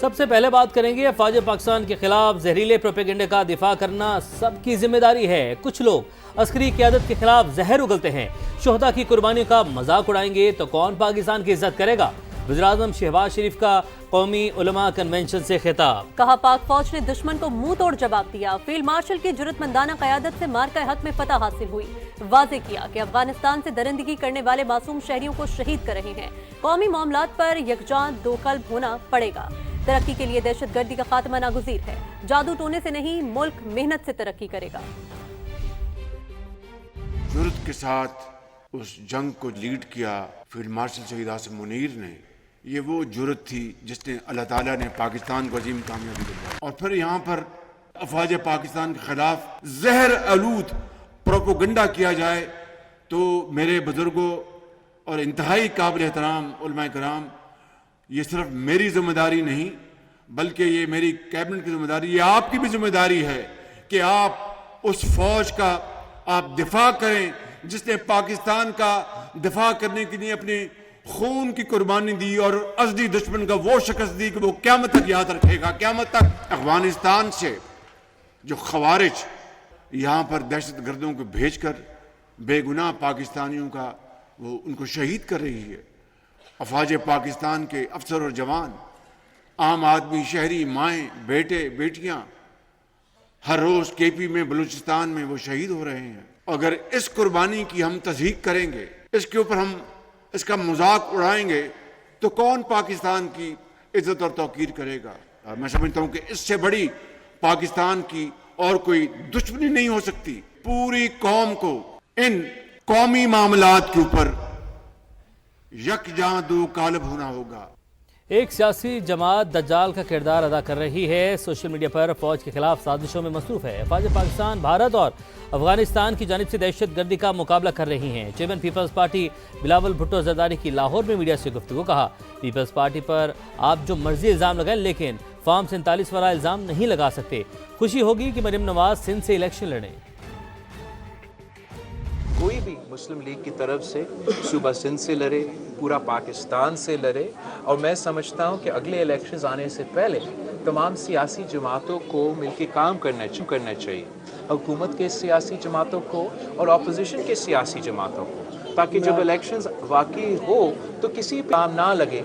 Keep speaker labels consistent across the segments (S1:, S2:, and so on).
S1: سب سے پہلے بات کریں گے افواج پاکستان کے خلاف زہریلے پروپیگنڈے کا دفاع کرنا سب کی ذمہ داری ہے۔ کچھ لوگ عسکری قیادت کے خلاف زہر اگلتے ہیں، شہداء کی قربانیوں کا مذاق اڑائیں گے تو کون پاکستان کی عزت کرے گا؟ وزیراعظم شہباز شریف کا قومی علماء کنونشن سے خطاب۔
S2: کہا پاک فوج نے دشمن کو منہ توڑ جواب دیا، فیلڈ مارشل کی جرات مندانہ قیادت سے مارکہ حق میں فتح حاصل ہوئی۔ واضح کیا کہ افغانستان سے درندگی کرنے والے معصوم شہریوں کو شہید کر رہے ہیں، قومی معاملات پر یکجاں دو قلب ہونا پڑے گا۔ ترقی کے لیے دہشت گردی کا خاتمہ ناگزیر ہے، جادو ٹونے سے نہیں ملک محنت سے ترقی کرے گا۔
S3: جرات کے ساتھ اس جنگ کو لیڈ کیا فیلڈ مارشل شہید عاصم منیر نے۔ یہ وہ جرات تھی جس نے اللہ تعالیٰ نے پاکستان کو عظیم کامیابی دلائی، اور پھر یہاں پر افواج پاکستان کے خلاف زہر آلود پروپیگنڈا کیا جائے تو میرے بزرگوں اور انتہائی قابل احترام علماء کرام، یہ صرف میری ذمہ داری نہیں بلکہ یہ میری کیبنٹ کی ذمہ داری، یہ آپ کی بھی ذمہ داری ہے کہ آپ اس فوج کا آپ دفاع کریں جس نے پاکستان کا دفاع کرنے کے لیے اپنے خون کی قربانی دی اور ازدی دشمن کا وہ شکست دی کہ وہ قیامت تک یاد رکھے گا۔ قیامت تک افغانستان سے جو خوارج یہاں پر دہشت گردوں کو بھیج کر بے گناہ پاکستانیوں کا وہ ان کو شہید کر رہی ہے، افواج پاکستان کے افسر اور جوان، عام آدمی، شہری، مائیں، بیٹے، بیٹیاں ہر روز کے پی میں، بلوچستان میں وہ شہید ہو رہے ہیں۔ اگر اس قربانی کی ہم تصدیق کریں گے، اس کے اوپر ہم اس کا مذاق اڑائیں گے تو کون پاکستان کی عزت اور توقیر کرے گا؟ میں سمجھتا ہوں کہ اس سے بڑی پاکستان کی اور کوئی دشمنی نہیں ہو سکتی۔ پوری قوم کو ان قومی معاملات کے اوپر یکجاں دو قالب ہونا ہوگا۔
S1: ایک سیاسی جماعت دجال کا کردار ادا کر رہی ہے، سوشل میڈیا پر فوج کے خلاف سازشوں میں مصروف ہے۔ افواج پاکستان بھارت اور افغانستان کی جانب سے دہشت گردی کا مقابلہ کر رہی ہیں۔ Chairman Peoples Party Bilawal Bhutto Zardari کی لاہور میں میڈیا سے گفتگو، کہا پیپلز پارٹی پر آپ جو مرضی الزام لگائیں لیکن فارم 47 والا الزام نہیں لگا سکتے۔ خوشی ہوگی کہ مریم نواز سندھ سے الیکشن لڑیں۔
S4: کوئی بھی مسلم لیگ کی طرف سے صوبہ سندھ سے لڑے، پورا پاکستان سے لڑے، اور میں سمجھتا ہوں کہ اگلے الیکشنز آنے سے پہلے تمام سیاسی جماعتوں کو مل کے کام کرنا چاہیے، حکومت کے سیاسی جماعتوں کو اور اپوزیشن کے سیاسی جماعتوں کو، تاکہ جب الیکشنز واقعی ہو تو کسی پہ نام نہ لگے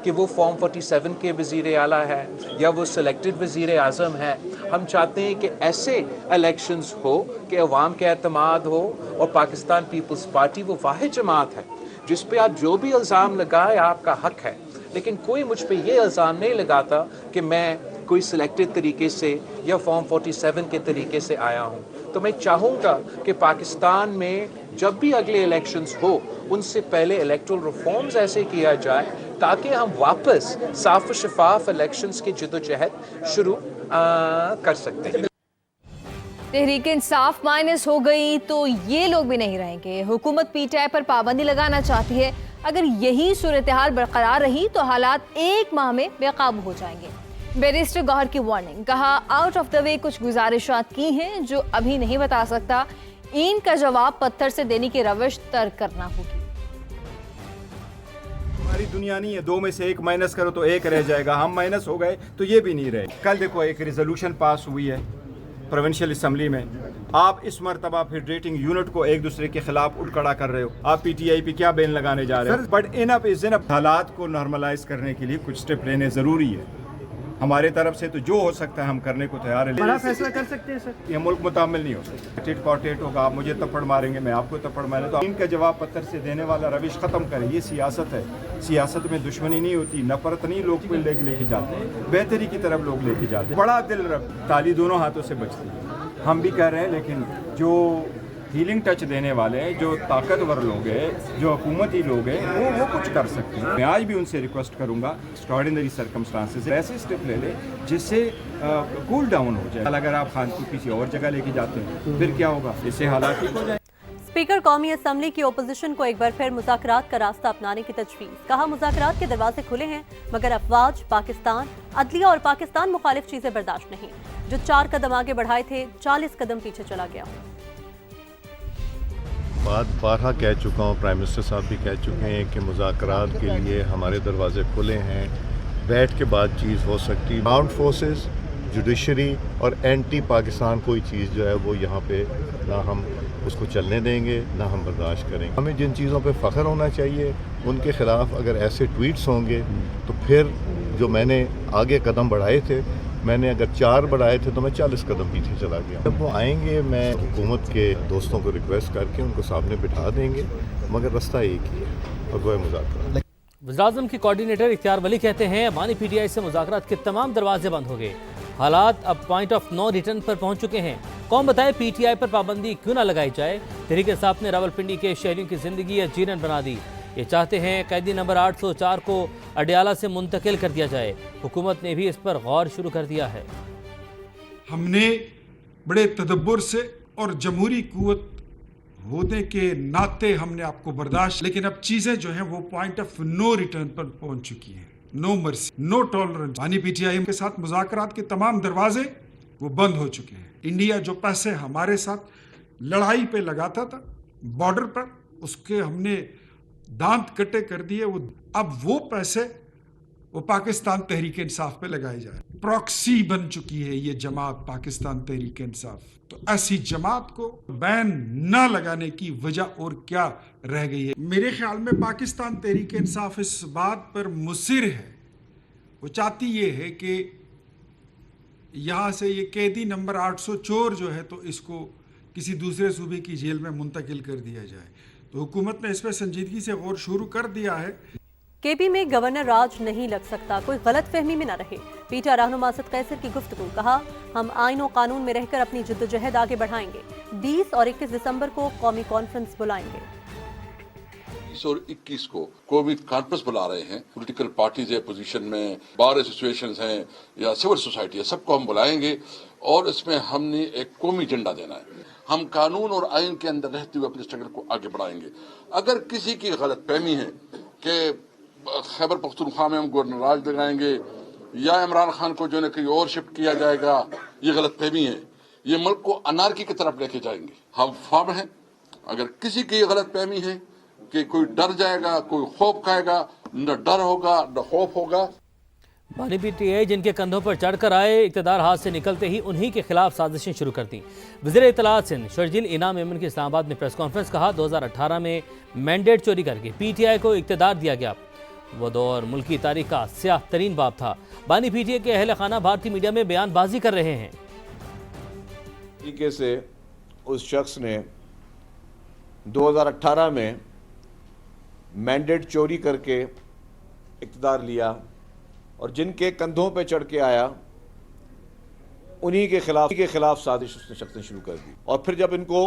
S4: کہ وہ فارم 47 کے وزیر اعلیٰ ہے یا وہ سلیکٹڈ وزیر اعظم ہے۔ ہم چاہتے ہیں کہ ایسے الیکشنز ہو کہ عوام کے اعتماد ہو، اور پاکستان پیپلز پارٹی وہ واحد جماعت ہے جس پہ آپ جو بھی الزام لگائے آپ کا حق ہے، لیکن کوئی مجھ پہ یہ الزام نہیں لگاتا کہ میں کوئی سلیکٹڈ طریقے سے یا فارم 47 کے طریقے سے آیا ہوں۔ تو میں چاہوں گا کہ پاکستان میں جب بھی اگلے الیکشنز ہو ان سے پہلے الیکٹرل ریفارمز ایسے کیا جائے تاکہ ہم واپس صاف و شفاف الیکشنز کی جدوجہد شروع کر سکتے ہیں۔
S5: تحریک انصاف مائنس ہو گئی تو یہ لوگ بھی نہیں رہیں گے۔ حکومت پی ٹی آئی پر پابندی لگانا چاہتی ہے، اگر یہی صورتحال برقرار رہی تو حالات ایک ماہ میں بے قابو ہو جائیں گے۔ بیرسٹر گوہر کی وارننگ، کہا آؤٹ آف دا وے کچھ گزارشات کی ہیں جو ابھی نہیں بتا سکتا، ان کا جواب پتھر سے دینے کی روش ترک کرنا ہوگی۔
S6: ہماری دنیا نہیں ہے، دو میں سے ایک مائنس کرو تو ایک رہ جائے گا، ہم مائنس ہو گئے تو یہ بھی نہیں رہے۔ کل دیکھو ایک ریزولوشن پاس ہوئی ہے پروونشل اسمبلی میں، آپ اس مرتبہ فیڈریٹنگ یونٹ کو ایک دوسرے کے خلاف اٹھ کھڑا کر رہے ہو، آپ پی ٹی آئی پہ کیا بین لگانے جا رہے ہو؟ بٹ انف از انف، حالات کو نارملائز کرنے کے لیے کچھ سٹیپ لینے ضروری ہے۔ ہمارے طرف سے تو جو ہو سکتا ہے ہم کرنے کو تیار ہیں، بڑا فیصلہ کر سکتے ہیں سر۔ یہ ملک متعامل نہیں ہو سکتا، ٹٹ فار ٹیٹ ہوگا، آپ مجھے تپڑ ماریں گے، میں آپ کو تپڑ ماریں، تو ان کا جواب پتھر سے دینے والا روش ختم کریں۔ یہ سیاست ہے، سیاست میں دشمنی نہیں ہوتی، نفرت نہیں لوگ کو لے کے جاتے ہیں، بہتری کی طرف لوگ لے کے جاتے ہیں۔ بڑا دل رکھ، تالی دونوں ہاتھوں سے بجتی ہے، ہم بھی کہہ رہے ہیں، لیکن جو ہیلنگ ٹچ دینے والے ہیں، جو طاقتور لوگ ہیں، جو حکومتی لوگ ہیں، وہ کچھ کر سکتے ہیں۔ میں آج بھی ان سے ریکویسٹ کروں گا ایکسٹراڈنری سرکمسٹانسز ایسے اسٹیپ لے لیں جس سے کول ڈاؤن ہو جائے۔ اگر آپ خان کو کسی اور جگہ لے کے جاتے ہیں پھر کیا ہوگا؟ اس سے حالات ٹھیک ہو جائیں۔
S2: اسپیکر قومی اسمبلی کی اپوزیشن کو ایک بار پھر مذاکرات کا راستہ اپنانے کی تجویز، کہا مذاکرات کے دروازے کھلے ہیں مگر افواج، پاکستان، عدلیہ اور پاکستان مخالف چیزیں برداشت نہیں۔ جو 4 قدم آگے بڑھائے تھے 40 قدم پیچھے چلا گیا ہوں۔
S7: بات بارہا کہہ چکا ہوں، پرائم منسٹر صاحب بھی کہہ چکے ہیں کہ مذاکرات کے لیے ہمارے دروازے کھلے ہیں، بیٹھ کے بات چیت ہو سکتی. آرمڈ فورسز, جوڈیشری اور اینٹی پاکستان کوئی چیز جو ہے وہ یہاں پہ نہ ہم اس کو چلنے دیں گے نہ ہم برداشت کریں گے. ہمیں جن چیزوں پہ فخر ہونا چاہیے ان کے خلاف اگر ایسے ٹویٹس ہوں گے تو پھر جو میں نے آگے قدم بڑھائے تھے, میں نے اگر 4 بڑھائے تھے تو میں 40 قدم پیچھے چلا گیا. جب وہ آئیں گے میں حکومت کے دوستوں کو ریکویسٹ کر کے ان کو سامنے بٹھا دیں گے, مگر رستہ ایک ہی ہے اور وہ ہے مذاکرات.
S1: وزیراعظم کی کوارڈینیٹر اختیار ولی کہتے ہیں بانی پی ٹی آئی سے مذاکرات کے تمام دروازے بند ہو گئے, حالات اب پوائنٹ آف نو ریٹرن پر پہنچ چکے ہیں. قوم بتائے پی ٹی آئی پر پابندی کیوں نہ لگائی جائے. تحریک انصاف نے راولپنڈی کے شہریوں کی زندگی یقیناً بنا دی. یہ چاہتے ہیں قیدی نمبر 804 کو اڈیالہ سے منتقل کر دیا جائے. حکومت نے بھی اس پر غور شروع کر دیا ہے.
S8: ہم نے بڑے تدبر سے اور جمہوری قوت ہونے کے ناطے ہم نے آپ کو برداشت, لیکن اب چیزیں جو ہیں وہ پوائنٹ آف نو ریٹرن پر پہنچ چکی ہیں. نو مرسی, نو ٹالرنس. بانی پی ٹی آئی کے ساتھ مذاکرات کے تمام دروازے وہ بند ہو چکے ہیں. انڈیا جو پیسے ہمارے ساتھ لڑائی پہ لگاتا تھا بارڈر پر, اس کے ہم نے دانت کٹے کر دیے. اب وہ پیسے وہ پاکستان تحریک انصاف پہ لگائے جائے. پراکسی بن چکی ہے یہ جماعت پاکستان تحریک انصاف. تو ایسی جماعت کو بین نہ لگانے کی وجہ اور کیا رہ گئی ہے؟ میرے خیال میں پاکستان تحریک انصاف اس بات پر مصر ہے, وہ چاہتی یہ ہے کہ یہاں سے یہ قیدی نمبر 804 جو ہے تو اس کو کسی دوسرے صوبے کی جیل میں منتقل کر دیا جائے. تو حکومت نے اس پہ سنجیدگی سے غور شروع کر دیا ہے.
S2: کے پی میں گورنر راج نہیں لگ سکتا, کوئی غلط فہمی میں نہ رہے. پی ٹی آئی رہنما اسد قیصر کی گفتگو. کہا ہم آئین و قانون میں رہ کر اپنی جدوجہد آگے بڑھائیں گے. 20 اور 21 دسمبر کو قومی کانفرنس بلائیں گے.
S9: 20 اور 21 کو قومی کانفرنس بلا رہے ہیں. پولیٹیکل پارٹیز ہے پوزیشن میں, بار ایسوسیشنز ہیں یا سول سوسائٹی ہے, سب کو ہم بلائیں گے اور اس میں ہم نے ایک قومی ایجنڈا دینا ہے. ہم قانون اور آئین کے اندر رہتے ہوئے اپنے اسٹرگل کو آگے بڑھائیں گے. اگر کسی کی غلط فہمی ہے کہ خیبر پختونخوا میں ہم گورنر راج لگائیں گے یا عمران خان کو جو ہے کہیں اور شفٹ کیا جائے گا, یہ غلط فہمی ہے. یہ ملک کو انارکی کی طرف لے کے جائیں گے. ہم فرم ہیں. اگر کسی کی یہ غلط فہمی ہے کہ کوئی ڈر جائے گا, کوئی خوف کھائے گا, نہ ڈر ہوگا نہ خوف ہوگا.
S1: بانی پی ٹی آئی جن کے کندھوں پر چڑھ کر آئے, اقتدار ہاتھ سے نکلتے ہی انہی کے خلاف سازشیں شروع کر دیں. وزیر اطلاعات سندھ شرجیل انعام ایمن کی اسلام آباد میں پریس کانفرنس. کہا 2018 میں مینڈیٹ چوری کر کے پی ٹی آئی کو اقتدار دیا گیا, وہ دور ملکی تاریخ کا سیاہ ترین باب تھا. بانی پی ٹی آئی کے اہل خانہ بھارتی میڈیا میں بیان بازی کر رہے ہیں.
S10: طریقے سے اس شخص نے 2018 میں مینڈیٹ چوری کر کے اقتدار لیا اور جن کے کندھوں پہ چڑھ کے آیا انہی کے خلاف سازش اس نے شخص نے شروع کر دی. اور پھر جب ان کو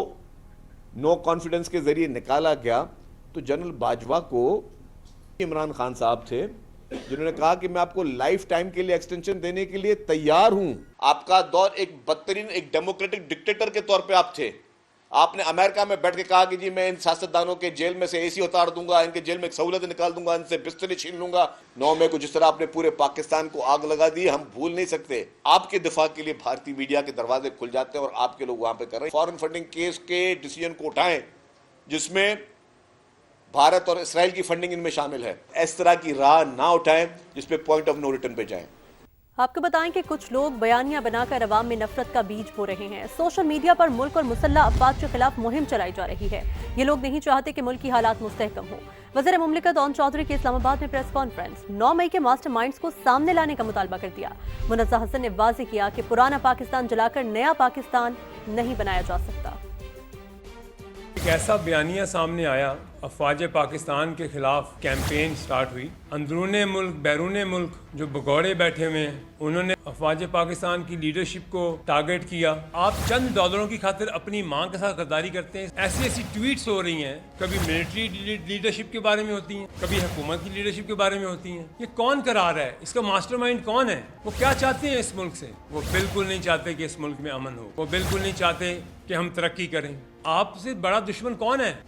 S10: نو کانفیڈنس کے ذریعے نکالا گیا تو جنرل باجوہ کو عمران خان صاحب تھے جنہوں نے کہا کہ میں آپ کو لائف ٹائم کے لیے ایکسٹینشن دینے کے لیے تیار ہوں. آپ کا دور ایک بدترین ایک ڈیموکریٹک ڈکٹیٹر کے طور پہ آپ تھے. آپ نے امریکہ میں بیٹھ کے کہا کہ جی میں ان سیاستدانوں کے جیل میں سے اے سی اتار دوں گا, ان کے جیل میں ایک سہولت نکال دوں گا, ان سے بسترے چھین لوں گا. 9 مئی کو جس طرح آپ نے پورے پاکستان کو آگ لگا دی, ہم بھول نہیں سکتے. آپ کے دفاع کے لیے بھارتی میڈیا کے دروازے کھل جاتے ہیں اور آپ کے لوگ وہاں پہ کر رہے ہیں. فارن فنڈنگ کیس کے ڈیسیجن کو اٹھائیں جس میں بھارت اور اسرائیل کی فنڈنگ ان میں شامل ہے. اس طرح کی راہ نہ اٹھائیں جس پہ پوائنٹ آف نو ریٹرن پہ جائیں.
S2: آپ کو بتائیں کہ کچھ لوگ بیانیاں بنا کر عوام میں نفرت کا بیج بو رہے ہیں. سوشل میڈیا پر ملک اور مسلح افواج کے خلاف مہم چلائی جا رہی ہے. یہ لوگ نہیں چاہتے کہ ملک کی حالات مستحکم ہوں. وزیر مملکت اون چودھری کی اسلام آباد میں پریس کانفرنس. 9 مئی کے ماسٹر مائنڈز کو سامنے لانے کا مطالبہ کر دیا. منزہ حسن نے واضح کیا کہ پرانا پاکستان جلا کر نیا پاکستان نہیں بنایا جا سکتا.
S11: ایک ایسا بیانیہ سامنے آیا, افواج پاکستان کے خلاف کیمپین سٹارٹ ہوئی. اندرون ملک بیرون ملک جو بگوڑے بیٹھے ہوئے ہیں انہوں نے افواج پاکستان کی لیڈرشپ کو ٹارگٹ کیا. آپ چند ڈالروں کی خاطر اپنی ماں کے ساتھ غداری کرتے ہیں. ایسی ٹویٹس ہو رہی ہیں, کبھی ملٹری لیڈرشپ کے بارے میں ہوتی ہیں, کبھی حکومت کی لیڈرشپ کے بارے میں ہوتی ہیں. یہ کون کرا رہا ہے؟ اس کا ماسٹر مائنڈ کون ہے؟ وہ کیا چاہتے ہیں اس ملک سے؟ وہ بالکل نہیں چاہتے کہ اس ملک میں امن ہو. وہ بالکل نہیں چاہتے کہ ہم ترقی کریں. آپ سے بڑا دشمن کون ہے؟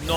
S11: 9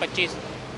S12: 25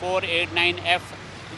S12: 489F